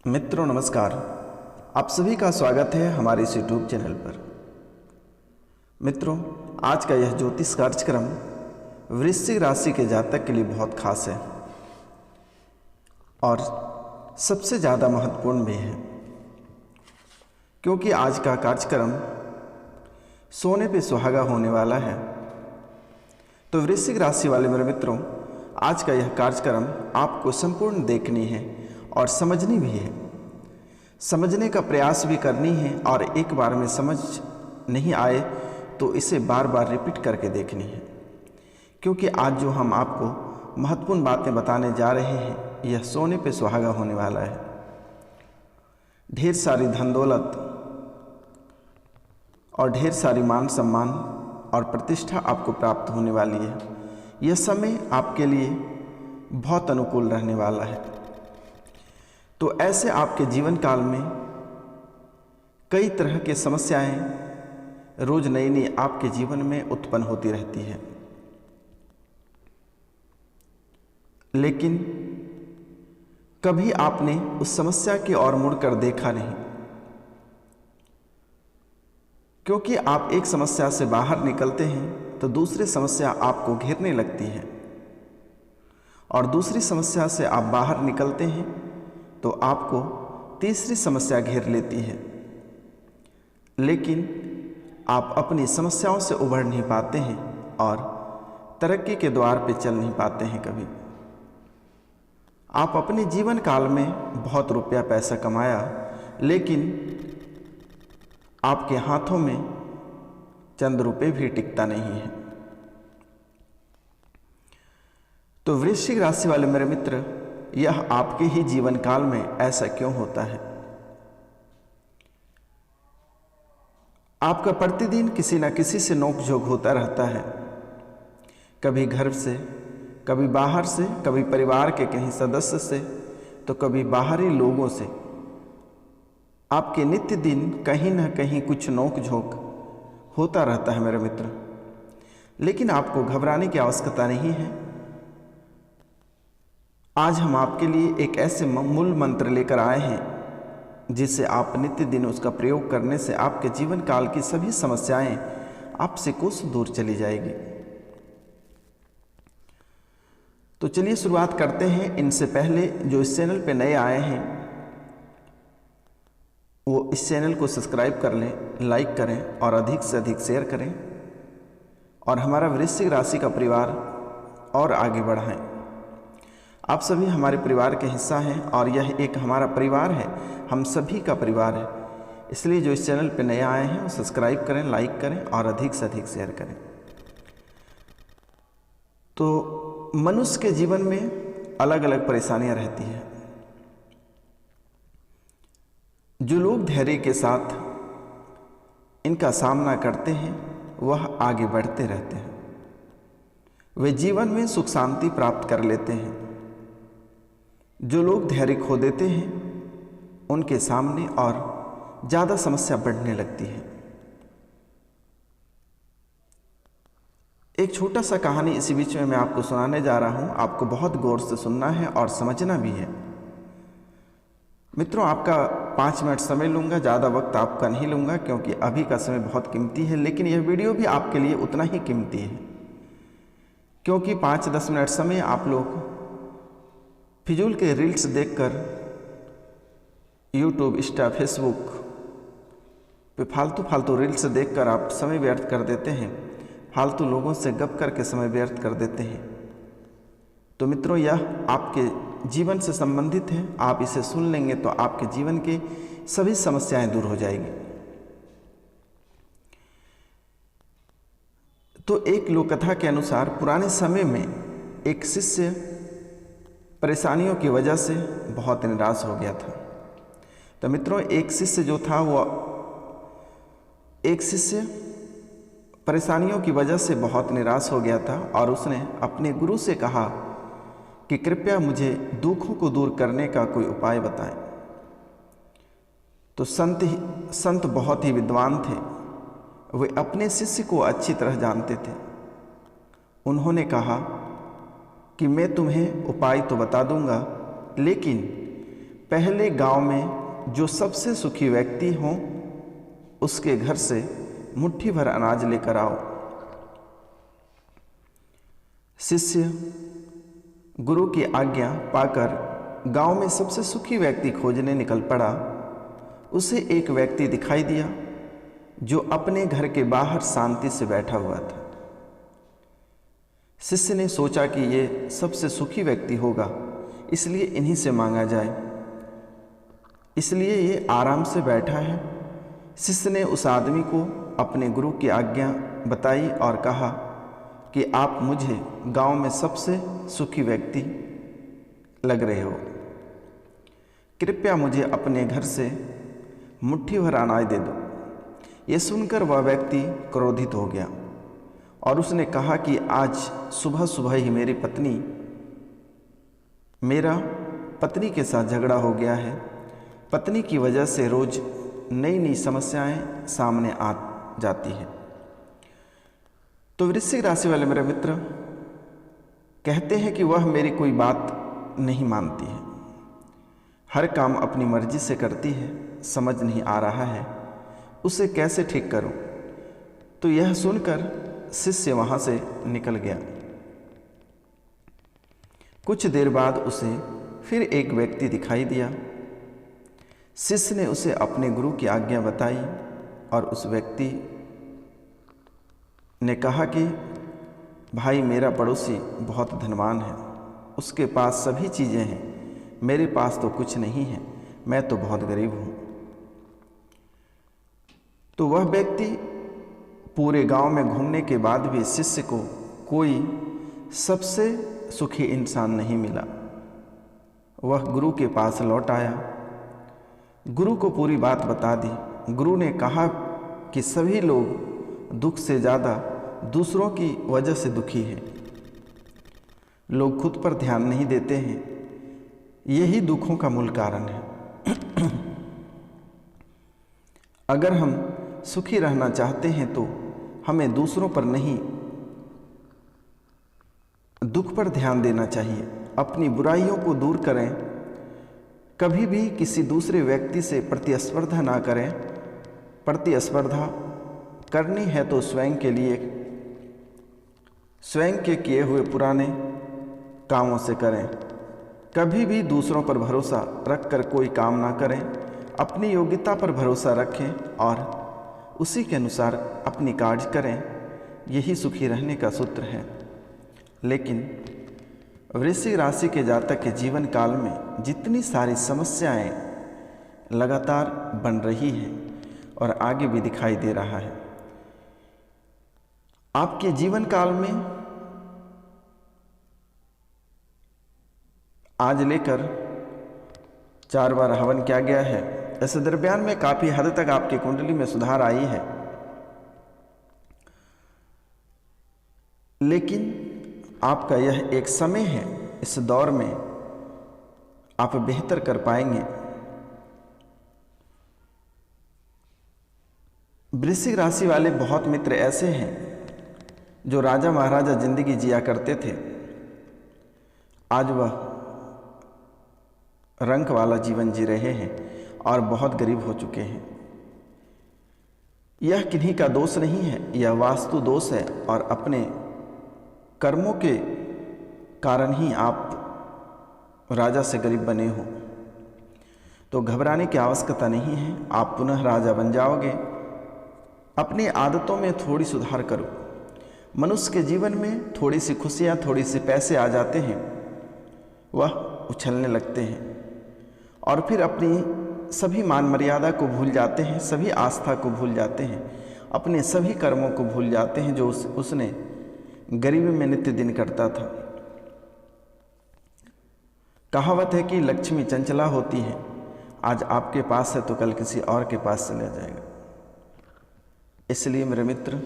मित्रों नमस्कार। आप सभी का स्वागत है हमारे इस यूट्यूब चैनल पर। मित्रों, आज का यह ज्योतिष कार्यक्रम वृश्चिक राशि के जातक के लिए बहुत खास है और सबसे ज़्यादा महत्वपूर्ण भी है, क्योंकि आज का कार्यक्रम सोने पे सुहागा होने वाला है। तो वृश्चिक राशि वाले मेरे मित्रों, आज का यह कार्यक्रम आपको संपूर्ण देखनी है और समझनी भी है, समझने का प्रयास भी करनी है, और एक बार में समझ नहीं आए तो इसे बार बार रिपीट करके देखनी है, क्योंकि आज जो हम आपको महत्वपूर्ण बातें बताने जा रहे हैं यह सोने पे सुहागा होने वाला है। ढेर सारी धन दौलत और ढेर सारी मान सम्मान और प्रतिष्ठा आपको प्राप्त होने वाली है। यह समय आपके लिए बहुत अनुकूल रहने वाला है। तो ऐसे आपके जीवन काल में कई तरह की समस्याएं रोज नई नई आपके जीवन में उत्पन्न होती रहती है, लेकिन कभी आपने उस समस्या की ओर मुड़कर देखा नहीं, क्योंकि आप एक समस्या से बाहर निकलते हैं तो दूसरी समस्या आपको घेरने लगती है, और दूसरी समस्या से आप बाहर निकलते हैं तो आपको तीसरी समस्या घेर लेती है, लेकिन आप अपनी समस्याओं से उभर नहीं पाते हैं और तरक्की के द्वार पे चल नहीं पाते हैं। कभी आप अपने जीवन काल में बहुत रुपया पैसा कमाया, लेकिन आपके हाथों में चंद रुपये भी टिकता नहीं है। तो वृश्चिक राशि वाले मेरे मित्र, यह आपके ही जीवन काल में ऐसा क्यों होता है? आपका प्रतिदिन किसी न किसी से नोकझोंक होता रहता है, कभी घर से, कभी बाहर से, कभी परिवार के कहीं सदस्य से, तो कभी बाहरी लोगों से। आपके नित्य दिन कहीं न कहीं कुछ नोकझोंक होता रहता है मेरे मित्र, लेकिन आपको घबराने की आवश्यकता नहीं है। आज हम आपके लिए एक ऐसे मूल मंत्र लेकर आए हैं जिससे आप नित्य दिन उसका प्रयोग करने से आपके जीवन काल की सभी समस्याएं आपसे कुछ दूर चली जाएगी। तो चलिए शुरुआत करते हैं। इनसे पहले जो इस चैनल पे नए आए हैं वो इस चैनल को सब्सक्राइब कर लें, लाइक करें और अधिक से अधिक शेयर करें, और हमारा वृश्चिक राशि का परिवार और आगे बढ़ाएं। आप सभी हमारे परिवार के हिस्सा हैं और यह एक हमारा परिवार है, हम सभी का परिवार है। इसलिए जो इस चैनल पर नए आए हैं वो सब्सक्राइब करें, लाइक करें और अधिक से अधिक शेयर करें। तो मनुष्य के जीवन में अलग अलग परेशानियां रहती हैं। जो लोग धैर्य के साथ इनका सामना करते हैं वह आगे बढ़ते रहते हैं, वे जीवन में सुख शांति प्राप्त कर लेते हैं। जो लोग धैर्य खो देते हैं उनके सामने और ज़्यादा समस्या बढ़ने लगती है। एक छोटा सा कहानी इसी बीच में मैं आपको सुनाने जा रहा हूँ। आपको बहुत गौर से सुनना है और समझना भी है। मित्रों, आपका 5 मिनट समय लूँगा, ज़्यादा वक्त आपका नहीं लूँगा, क्योंकि अभी का समय बहुत कीमती है, लेकिन यह वीडियो भी आपके लिए उतना ही कीमती है, क्योंकि 5-10 मिनट समय आप लोग फिजूल के रील्स देखकर यूट्यूब, इंस्टा, फेसबुक पे फालतू रील्स देखकर आप समय व्यर्थ कर देते हैं, फालतू लोगों से गप करके समय व्यर्थ कर देते हैं। तो मित्रों, यह आपके जीवन से संबंधित है। आप इसे सुन लेंगे तो आपके जीवन की सभी समस्याएं दूर हो जाएगी। तो एक लोक कथा के अनुसार पुराने समय में एक शिष्य परेशानियों की वजह से बहुत निराश हो गया था। तो मित्रों, एक शिष्य परेशानियों की वजह से बहुत निराश हो गया था और उसने अपने गुरु से कहा कि कृपया मुझे दुखों को दूर करने का कोई उपाय बताएं। तो संत बहुत ही विद्वान थे, वे अपने शिष्य को अच्छी तरह जानते थे। उन्होंने कहा कि मैं तुम्हें उपाय तो बता दूंगा, लेकिन पहले गांव में जो सबसे सुखी व्यक्ति हों उसके घर से मुट्ठी भर अनाज लेकर आओ। शिष्य गुरु की आज्ञा पाकर गांव में सबसे सुखी व्यक्ति खोजने निकल पड़ा। उसे एक व्यक्ति दिखाई दिया जो अपने घर के बाहर शांति से बैठा हुआ था। शिष्य ने सोचा कि ये सबसे सुखी व्यक्ति होगा, इसलिए इन्हीं से मांगा जाए, इसलिए ये आराम से बैठा है। शिष्य ने उस आदमी को अपने गुरु की आज्ञा बताई और कहा कि आप मुझे गांव में सबसे सुखी व्यक्ति लग रहे हो, कृपया मुझे अपने घर से मुट्ठी भर अनाज दे दो। ये सुनकर वह व्यक्ति क्रोधित हो गया और उसने कहा कि आज सुबह सुबह ही मेरा पत्नी के साथ झगड़ा हो गया है। पत्नी की वजह से रोज नई नई समस्याएं सामने आ जाती है। तो वृश्चिक राशि वाले मेरे मित्र कहते हैं कि वह मेरी कोई बात नहीं मानती है, हर काम अपनी मर्जी से करती है, समझ नहीं आ रहा है उसे कैसे ठीक करूं। तो यह सुनकर शिष्य वहां से निकल गया। कुछ देर बाद उसे फिर एक व्यक्ति दिखाई दिया। शिष्य ने उसे अपने गुरु की आज्ञा बताई और उस व्यक्ति ने कहा कि भाई मेरा पड़ोसी बहुत धनवान है, उसके पास सभी चीज़ें हैं, मेरे पास तो कुछ नहीं है, मैं तो बहुत गरीब हूँ। तो वह व्यक्ति पूरे गांव में घूमने के बाद भी शिष्य को कोई सबसे सुखी इंसान नहीं मिला। वह गुरु के पास लौट आया, गुरु को पूरी बात बता दी। गुरु ने कहा कि सभी लोग दुख से ज़्यादा दूसरों की वजह से दुखी हैं। लोग खुद पर ध्यान नहीं देते हैं, यही दुखों का मूल कारण है। अगर हम सुखी रहना चाहते हैं तो हमें दूसरों पर नहीं, दुख पर ध्यान देना चाहिए। अपनी बुराइयों को दूर करें, कभी भी किसी दूसरे व्यक्ति से प्रतिस्पर्धा ना करें। प्रतिस्पर्धा करनी है तो स्वयं के लिए, स्वयं के किए हुए पुराने कामों से करें। कभी भी दूसरों पर भरोसा रखकर कोई काम ना करें। अपनी योग्यता पर भरोसा रखें और उसी के अनुसार अपनी कार्य करें, यही सुखी रहने का सूत्र है। लेकिन वृश्चिक राशि के जातक के जीवन काल में जितनी सारी समस्याएं लगातार बन रही हैं और आगे भी दिखाई दे रहा है, आपके जीवन काल में आज लेकर 4 बार हवन किया गया है। ऐसे दरमियान में काफ़ी हद तक आपकी कुंडली में सुधार आई है, लेकिन आपका यह एक समय है, इस दौर में आप बेहतर कर पाएंगे। वृश्चिक राशि वाले बहुत मित्र ऐसे हैं जो राजा महाराजा जिंदगी जिया करते थे, आज वह रंक वाला जीवन जी रहे हैं और बहुत गरीब हो चुके हैं। यह किन्हीं का दोष नहीं है, यह वास्तु दोष है और अपने कर्मों के कारण ही आप राजा से गरीब बने हो। तो घबराने की आवश्यकता नहीं है, आप पुनः राजा बन जाओगे। अपनी आदतों में थोड़ी सुधार करो। मनुष्य के जीवन में थोड़ी सी खुशियाँ, थोड़ी सी पैसे आ जाते हैं, वह उछलने लगते हैं और फिर अपनी सभी मान मर्यादा को भूल जाते हैं, सभी आस्था को भूल जाते हैं, अपने सभी कर्मों को भूल जाते हैं जो उसने गरीबी में नित्य दिन करता था। कहावत है कि लक्ष्मी चंचला होती है, आज आपके पास है तो कल किसी और के पास चला जाएगा। इसलिए मेरे मित्र,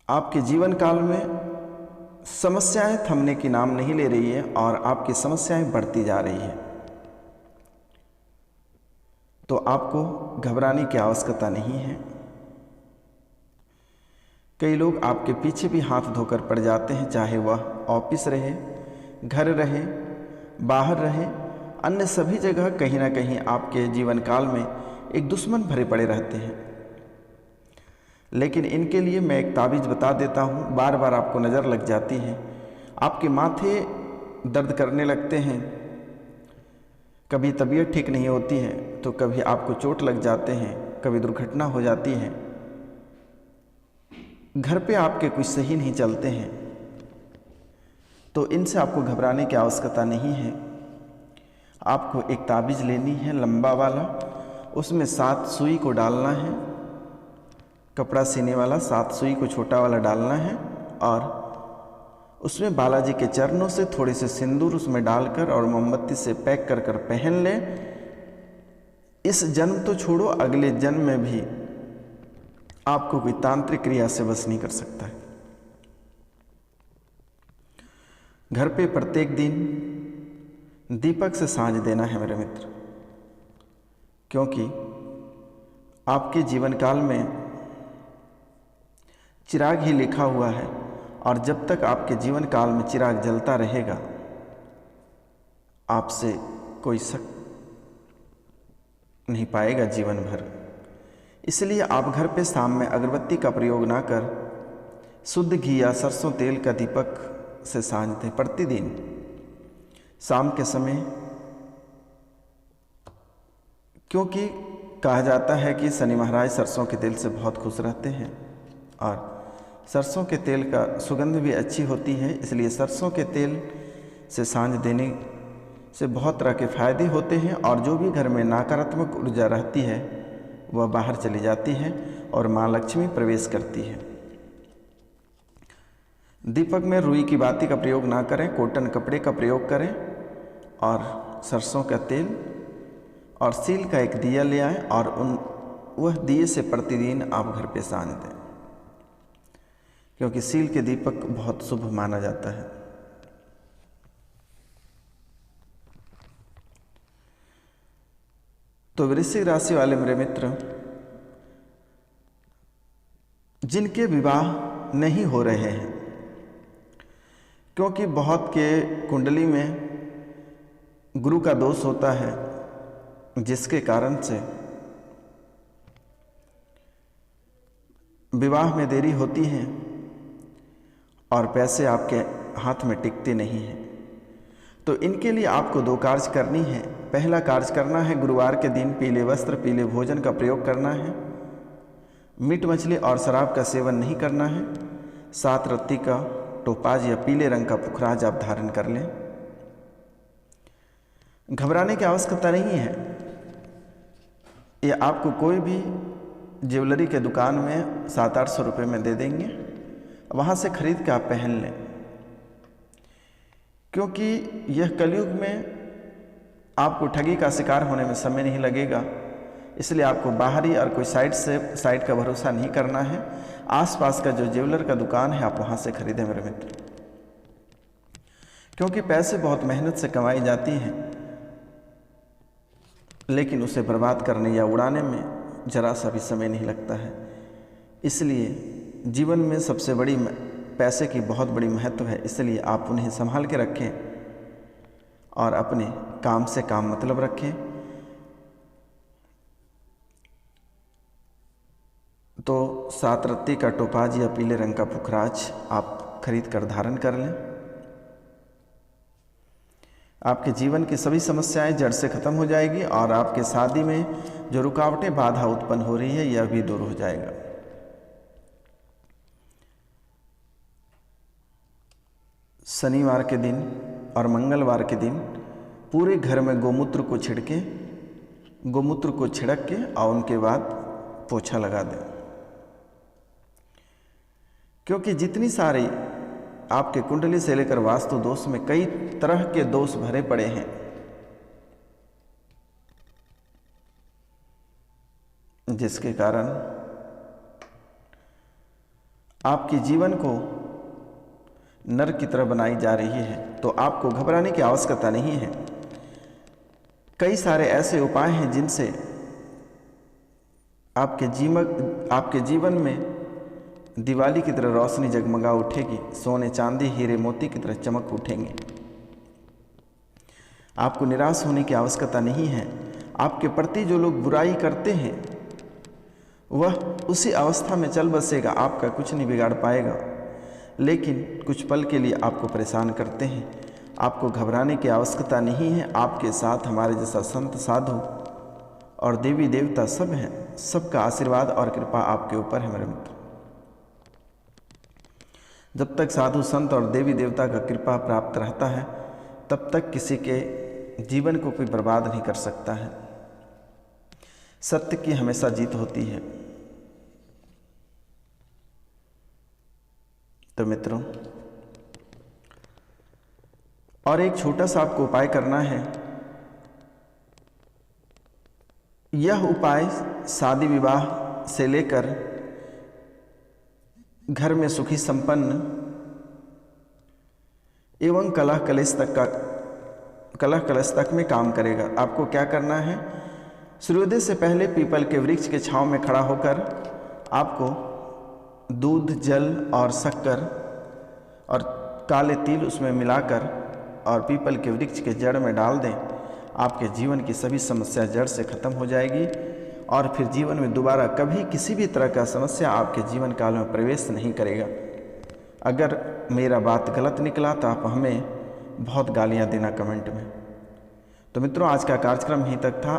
आपके जीवन काल में समस्याएं थमने की नाम नहीं ले रही है और आपकी समस्याएं बढ़ती जा रही है। तो आपको घबराने की आवश्यकता नहीं है। कई लोग आपके पीछे भी हाथ धोकर पड़ जाते हैं, चाहे वह ऑफिस रहे, घर रहे, बाहर रहें, अन्य सभी जगह कहीं ना कहीं आपके जीवन काल में एक दुश्मन भरे पड़े रहते हैं। लेकिन इनके लिए मैं एक ताबीज़ बता देता हूँ। बार बार आपको नज़र लग जाती है, आपके माथे दर्द करने लगते हैं, कभी तबीयत ठीक नहीं होती है, तो कभी आपको चोट लग जाते हैं, कभी दुर्घटना हो जाती है, घर पे आपके कुछ सही नहीं चलते हैं, तो इनसे आपको घबराने की आवश्यकता नहीं है। आपको एक ताबीज़ लेनी है लंबा वाला, उसमें 7 सुई को डालना है, कपड़ा सीने वाला 7 सुई को छोटा वाला डालना है, और उसमें बालाजी के चरणों से थोड़े से सिंदूर उसमें डालकर और मोमबत्ती से पैक कर कर पहन लें। इस जन्म तो छोड़ो, अगले जन्म में भी आपको कोई तांत्रिक क्रिया से बस नहीं कर सकता है। घर पे प्रत्येक दिन दीपक से साँझ देना है मेरे मित्र, क्योंकि आपके जीवन काल में चिराग ही लिखा हुआ है, और जब तक आपके जीवन काल में चिराग जलता रहेगा, आपसे कोई शक नहीं पाएगा जीवन भर। इसलिए आप घर पे शाम में अगरबत्ती का प्रयोग ना कर शुद्ध घी या सरसों तेल का दीपक से साँझ दें प्रतिदिन शाम के समय, क्योंकि कहा जाता है कि शनि महाराज सरसों के तेल से बहुत खुश रहते हैं, और सरसों के तेल का सुगंध भी अच्छी होती है। इसलिए सरसों के तेल से साँझ देने से बहुत तरह के फायदे होते हैं, और जो भी घर में नकारात्मक ऊर्जा रहती है वह बाहर चली जाती है और माँ लक्ष्मी प्रवेश करती है। दीपक में रुई की बाती का प्रयोग ना करें, कॉटन कपड़े का प्रयोग करें, और सरसों का तेल और सील का एक दिया ले आएं, और वह दिए से प्रतिदिन आप घर पे साँझ दें, क्योंकि सील के दीपक बहुत शुभ माना जाता है। तो वृश्चिक राशि वाले मेरे मित्र, जिनके विवाह नहीं हो रहे हैं, क्योंकि बहुत के कुंडली में गुरु का दोष होता है, जिसके कारण से विवाह में देरी होती है और पैसे आपके हाथ में टिकते नहीं हैं। तो इनके लिए आपको 2 कार्य करनी है। पहला कार्य करना है, गुरुवार के दिन पीले वस्त्र पीले भोजन का प्रयोग करना है, मीट मछली और शराब का सेवन नहीं करना है, 7 रत्ती का टोपाज या पीले रंग का पुखराज आप धारण कर लें। घबराने की आवश्यकता नहीं है, ये आपको कोई भी ज्वेलरी के दुकान में 700-800 रुपये में दे देंगे, वहाँ से खरीद के आप पहन लें, क्योंकि यह कलयुग में आपको ठगी का शिकार होने में समय नहीं लगेगा। इसलिए आपको बाहरी और कोई साइट का भरोसा नहीं करना है। आसपास का जो ज्वेलर का दुकान है आप वहाँ से खरीदें मेरे मित्र, क्योंकि पैसे बहुत मेहनत से कमाई जाती हैं, लेकिन उसे बर्बाद करने या उड़ाने में जरा सा भी समय नहीं लगता है। इसलिए जीवन में सबसे बड़ी पैसे की बहुत बड़ी महत्व है, इसलिए आप उन्हें संभाल के रखें और अपने काम से काम मतलब रखें। तो 7 रत्ती का टोपाज या पीले रंग का पुखराज आप खरीद कर धारण कर लें। आपके जीवन की सभी समस्याएं जड़ से खत्म हो जाएगी, और आपके शादी में जो रुकावटें बाधा उत्पन्न हो रही है यह भी दूर हो जाएगा। शनिवार के दिन और मंगलवार के दिन पूरे घर में गोमूत्र को छिड़क के और उनके बाद पोछा लगा दें, क्योंकि जितनी सारी आपके कुंडली से लेकर वास्तु दोष में कई तरह के दोष भरे पड़े हैं, जिसके कारण आपके जीवन को नरक की तरह बनाई जा रही है। तो आपको घबराने की आवश्यकता नहीं है। कई सारे ऐसे उपाय हैं जिनसे आपके जीवन में दिवाली की तरह रोशनी जगमगा उठेगी, सोने चांदी हीरे मोती की तरह चमक उठेंगे। आपको निराश होने की आवश्यकता नहीं है। आपके प्रति जो लोग बुराई करते हैं वह उसी अवस्था में चल बसेगा, आपका कुछ नहीं बिगाड़ पाएगा। लेकिन कुछ पल के लिए आपको परेशान करते हैं, आपको घबराने की आवश्यकता नहीं है। आपके साथ हमारे जैसा संत साधु और देवी देवता सब हैं, सबका आशीर्वाद और कृपा आपके ऊपर है मेरे मित्र। जब तक साधु संत और देवी देवता का कृपा प्राप्त रहता है तब तक किसी के जीवन को कोई बर्बाद नहीं कर सकता है। सत्य की हमेशा जीत होती है। तो मित्रों, और एक छोटा सा आपको उपाय करना है। यह उपाय शादी विवाह से लेकर घर में सुखी संपन्न एवं कलह कलश तक में काम करेगा। आपको क्या करना है, सूर्योदय से पहले पीपल के वृक्ष के छांव में खड़ा होकर आपको दूध, जल और शक्कर और काले तिल उसमें मिलाकर और पीपल के वृक्ष के जड़ में डाल दें। आपके जीवन की सभी समस्या जड़ से खत्म हो जाएगी और फिर जीवन में दोबारा कभी किसी भी तरह का समस्या आपके जीवन काल में प्रवेश नहीं करेगा। अगर मेरा बात गलत निकला तो आप हमें बहुत गालियां देना कमेंट में। तो मित्रों, आज का कार्यक्रम यहीं तक था।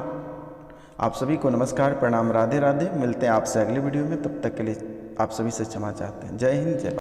आप सभी को नमस्कार, प्रणाम, राधे राधे। मिलते हैं आपसे अगले वीडियो में। तब तक के लिए आप सभी से क्षमा चाहते हैं। जय हिंद, जय भारत।